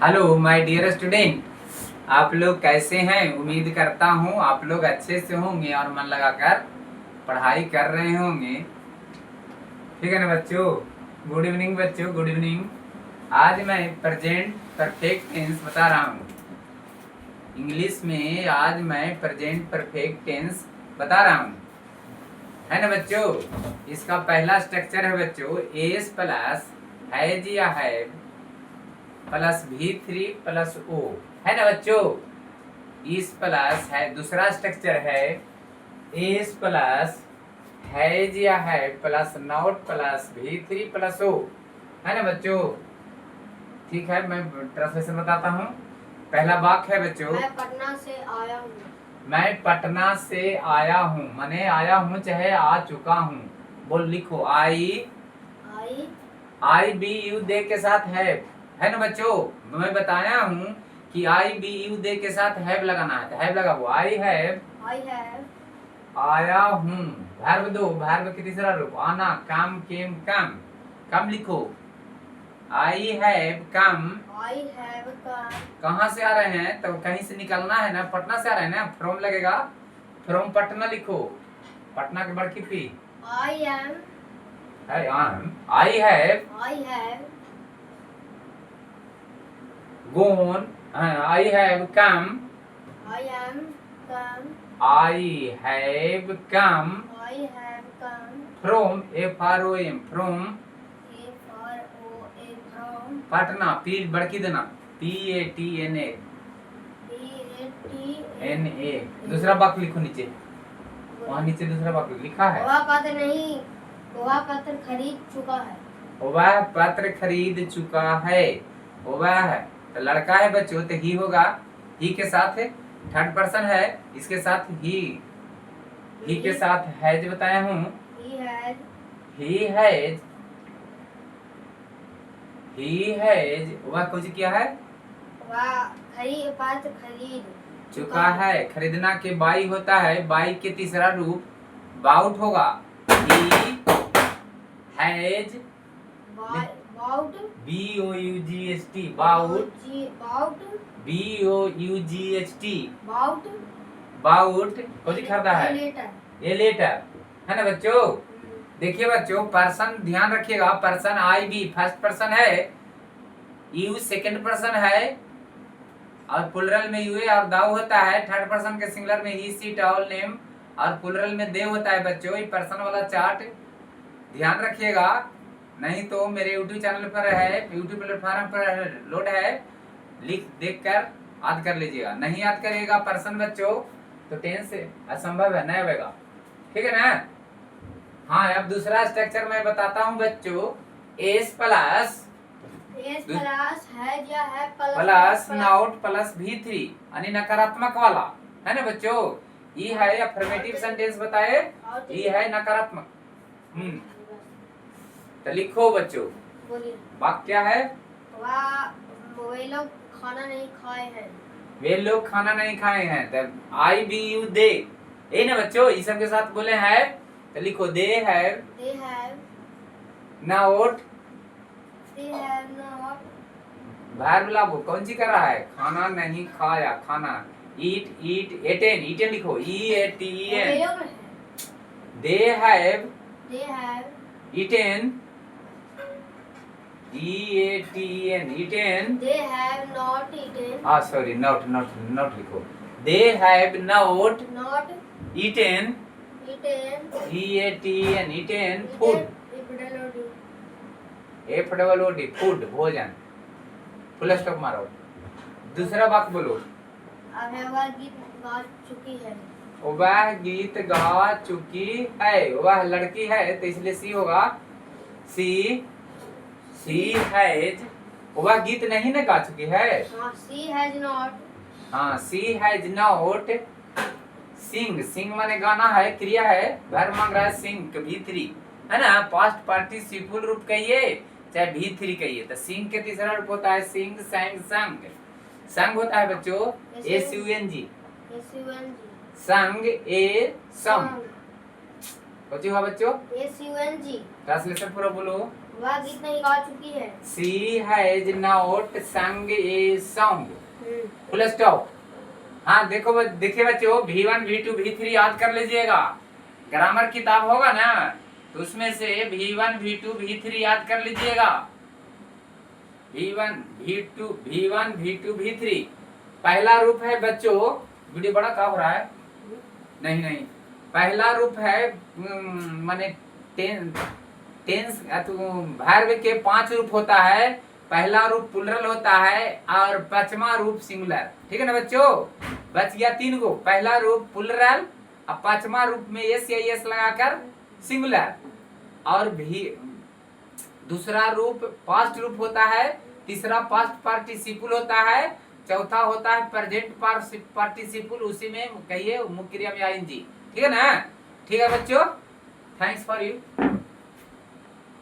Hello my dear student, आप लोग कैसे हैं। उम्मीद करता हूँ आप लोग अच्छे से होंगे और मन लगाकर पढ़ाई कर रहे होंगे। ठीक है ना बच्चों। गुड इवनिंग बच्चों, गुड इवनिंग। आज मैं प्रेजेंट परफेक्ट टेंस बता रहा हूँ इंग्लिश में। आज मैं प्रेजेंट परफेक्ट टेंस बता रहा हूँ, है ना बच्चों। इसका पहला स्ट्रक्चर है बच्चों एस प्लस हैज या have plus V3 plus O, है ना बच्चों। इस प्लस है दूसरा स्ट्रक्चर है एस प्लस हैज या है plus not plus V3 plus O, है ना बच्चों। ठीक है, मैं ट्रांसलेशन बताता हूँ। पहला वाक्य है बच्चों, मैं पटना से आया हूँ। मैं पटना से आया हूँ, माने आया हूँ चाहे आ चुका हूँ। बोल लिखो आई बी यू दे के साथ है ना बच्चों। मैं बताया हूँ कि आई बी यू दे के साथ हैव लगाना है, हैव लगा वो आई हैव आया हूँ। वर्ब दो, वर्ब की तीसरा रूप आना, कम केम कम, कम लिखो। आई हैव कम कहाँ से आ रहे हैं, तो कहीं से निकलना है ना, पटना से आ रहे हैं ना, फ्रॉम लगेगा, फ्रॉम पटना लिखो, पटना के बड़की P. I have gone, I have come, I have come from from Patna, P बड़की देना, PATNA दूसरा वाक्य लिखो नीचे, वहाँ नीचे दूसरा वाक्य लिखा है। वह पत्र नहीं, वह पत्र खरीद चुका है। वह पत्र खरीद चुका है, वह है तो लड़का है बच्चों, तो ही होगा, ही के साथ है, थर्ड पर्सन है, इसके साथ ही के साथ हैज बताया हूँ। ही हैज वह कुछ किया है, वह पत्र खरीद चुका है। खरीदना के बाई होता है, बाई के तीसरा रूप बाउट होगा। He has BOUGST bought, BOUGST bought कुछ खरीदा है, ये लेटर, है ना बच्चों। देखिए बच्चों, पर्सन ध्यान रखिएगा, person I we first person है, यू सेकंड पर्सन है, और प्लुरल में यूए और दाऊ होता है। थर्ड पर्सन के सिंगुलर में ही सी ऑल नेम, और प्लुरल में दे होता है बच्चों। ये पर्सन वाला चार्ट ध्यान रखिएगा, नहीं तो मेरे यूट्यूब चैनल पर है, यूट्यूब प्लेटफॉर्म पर लोड है, लिख देख कर याद कर लीजिएगा। नहीं याद करिएगा पर्सन बच्चों तो टेंस असंभव है, नहीं होगा। ठीक है ना। हाँ, अब दूसरा स्ट्रक्चर मैं बताता हूँ बच्चों, S plus plus not plus V3 यानी नकारात्मक वाला, है ना बच्चों। ये है अफर्मेटिव सेंटेंस बताए, ये है नकारात्मक। तो लिखो बच्चों, वाक्य क्या है। वे लोग खाना नहीं खाए हैं। वे लोग खाना नहीं खाए हैं, तो आई बी यू दे, ये ना बच्चों, ये सब के साथ बोले हैं, तो लिखो दे हैव नॉट वर्ब लागू कौन सी कर रहा है, खाना नहीं खाया, खाना ईट ईटेन लिखो, EATEN they have eaten, EATEN eaten, they have not eaten, sorry not लिखो, they have not eaten EATEN eaten food, FOOD food भोजन, फुल स्टॉप मारो। दूसरा वाक्य बोलो, वह गीत गा चुकी है। वह गीत गा चुकी है, वह लड़की है तो इसलिए सी होगा, सी हैज, वह गीत नहीं ना गा चुकी है। सी हैज नॉट सिंग माने गाना है, क्रिया है, वर्ब मांग रहा है सिंग, V3 है ना। पास्ट पार्टिसिपल रूप कहिए चाहे V3 कहिए, तो सिंग के तीसरा रूप होता है सिंग, संग, संग होता है बच्चों SUNG, संग सम, हुआ बच्चों। SUNG ट्रांसलेशन पूरा बोलो, वह गीत नहीं गा चुकी है। शी हैज नॉट संग a song. Hmm, full stop. हाँ देखो देखिए बच्चों, V1 V2 V3 याद कर लीजिएगा। ग्रामर किताब होगा ना, तो उसमें से V1 V2 V3 याद कर लीजिएगा। V1 V2 V3। पहला रूप है बच्चों, वीडियो बड़ा क्या हो रहा है? नहीं नहीं, पहला रूप है माने टेंस वर्ब के 5 रूप होता है। पहला रूप प्लुरल होता है और पांचवा रूप सिंगुलर। ठीक है ना बच्चों? बच गया 3 गो। पहला रूप प्लुरल और पांचवा रूप में एस या एस लगाकर सिंगुलर। और भी दूसरा रूप पास्ट रूप होता है, तीसरा पास्ट पार्टिसिपल होता है, चौथा होता है प्रेजेंट पार्टिसिपल, उसी में कहिए मुख्य क्रिया में आईएनजी। ठीक है ना? ठीक है बच्चों, थैंक्स फॉर यू।